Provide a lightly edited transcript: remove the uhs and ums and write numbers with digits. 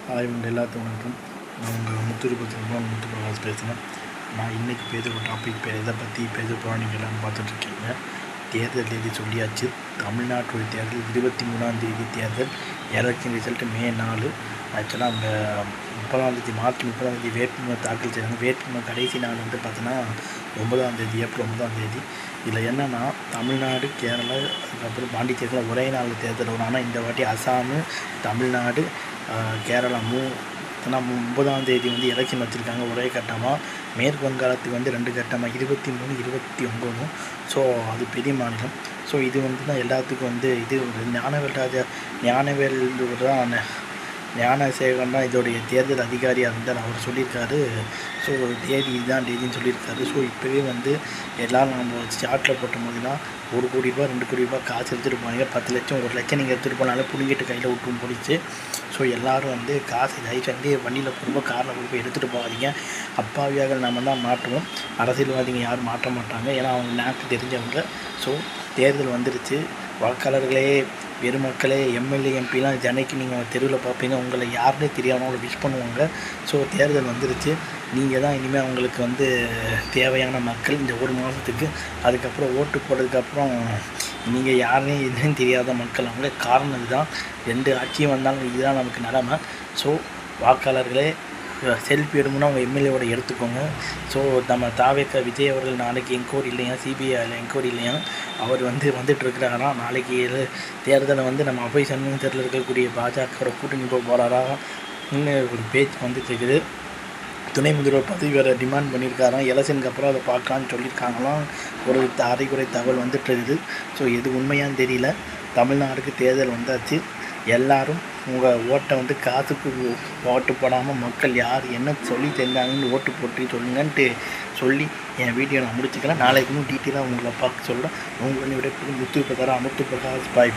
இவங்க எல்லாத்துக்கும் வணக்கம். நான் உங்கள் முத்து பிரகாஷ் பேசுகிறேன். நான் இன்றைக்கி பேசுகிற ஒரு டாபிக் எதை பற்றி பேச போகிறோம் நீங்கள் எல்லோரும் பார்த்துட்ருக்கீங்க. தேர்தல் தேதி சொல்லியாச்சு. தமிழ்நாட்டுடைய தேர்தல் 23ஆம் தேர்தல். எலெக்ஷன் ரிசல்ட்டு மே 4. ஆக்சுவலாக அவங்க 30ஆம் மார்ச் 30ஆம் வேட்புமனு தாக்கல் செய்கிறாங்க. வேட்புமனு கடைசி நாள் வந்து பார்த்தோன்னா 9ஆம் ஏப்ரல் 9ஆம். இதில் என்னென்னா தமிழ்நாடு, கேரளா, அதுக்கப்புறம் பாண்டிச்சேரியில் ஒரே நாள் தேர்தல் வரும். ஆனால் இந்த வாட்டி அசாமு, தமிழ்நாடு, கேரளா 9ஆம் வந்து எலெக்ஷன் வச்சுருக்காங்க ஒரே கட்டமாக. மேற்கு வங்காளத்துக்கு வந்து 2 கட்டமாக 23, 29. ஸோ அது பெரிய மாநிலம். ஸோ இது வந்து தான் எல்லாத்துக்கும் வந்து இது ஞானவேல் தான் ஞானசேகரன் தான் இதோடைய தேர்தல் அதிகாரியாக இருந்தார். அவர் சொல்லியிருக்காரு. ஸோ தேதி இதுதான் தேதின்னு சொல்லியிருக்காரு. ஸோ இப்போவே வந்து எல்லோரும் நம்ம சாட்டில் போட்ட போது தான் 1 கோடி ரூபா 2 கோடி ரூபா காசு எடுத்துகிட்டு போனாங்க. 10 லட்சம் 1 லட்சம் நீங்கள் எடுத்துகிட்டு போனாலும் பிடிங்கிட்டு கையில் விட்டு போயிடுச்சு. ஸோ எல்லோரும் வந்து காசு தயவுச்சு வந்து வண்டியில் போகும்போது காரில் போய் எடுத்துகிட்டு போகாதீங்க. அப்பாவியாக நம்ம தான் மாற்றுவோம். அரசியல்வாதிங்க யாரும் மாற்ற மாட்டாங்க. ஏன்னா அவங்க நாக்கு தெரிஞ்சவங்க. ஸோ தேர்தல் வந்துருச்சு. வாக்காளர்களே, பெருமக்களே, எம்எல்ஏ எம்பிலாம் ஜனைக்கு நீங்கள் தெருவில் பார்ப்பீங்க. உங்களை யாருன்னே தெரியாமல் அவங்களை விஷ் பண்ணுவாங்க. ஸோ தேர்தல் வந்துருச்சு. நீங்கள் தான் இனிமேல் அவங்களுக்கு வந்து தேவையான மக்கள் இந்த 1 மாதத்துக்கு. அதுக்கப்புறம் ஓட்டு போட்டதுக்கப்புறம் நீங்கள் யாருன்னே இதுன்னு தெரியாத மக்கள். அவங்க காரணம் இதுதான். 2 ஆட்சியும் வந்தாலும் இதுதான் நமக்கு நிலமை. ஸோ வாக்காளர்களே, செல்ஃபி எடுக்கணும்னா அவங்க எம்எல்ஏவோட எடுத்துக்கோங்க. ஸோ நம்ம தாவேக விஜய் அவர்கள் நாளைக்கு என்கொயரி இல்லையா, சிபிஐயில் என்கொயரி இல்லையா, அவர் வந்துட்டுருக்கிறாராம். நாளைக்கு தேர்தலை வந்து நம்ம அபய் சண்முகத்தில் இருக்கக்கூடிய பாஜகவோட கூட்டணி போகிறாரா இன்னும் ஒரு பேச்சு வந்துட்டுருக்குது. துணை முதல்வர் பதவி வேறு டிமாண்ட் பண்ணியிருக்காராம். எலெக்ஷனுக்கு அப்புறம் அதை பார்க்கலான்னு சொல்லியிருக்காங்களாம். ஒரு அரைக்குறை தகவல் வந்துட்டுருக்குது. ஸோ எது உண்மையான்னு தெரியல. தமிழ்நாடுக்கு தேர்தல் வந்தாச்சு. எல்லோரும் உங்கள் ஓட்டை வந்து காசுக்கு ஓட்டு போடாமல் மக்கள் யார் என்ன சொல்லி தெரிஞ்சாங்கன்னு ஓட்டு போட்டு சொல்லுங்கன்ட்டு சொல்லி என் வீடியோ நான் முடிச்சுக்கிறேன். நாளைக்கு இன்னும் டீட்டெயிலாக உங்களை பார்க்க சொல்கிறேன். உங்களை விட முத்து பிரகாஷ் பாய்.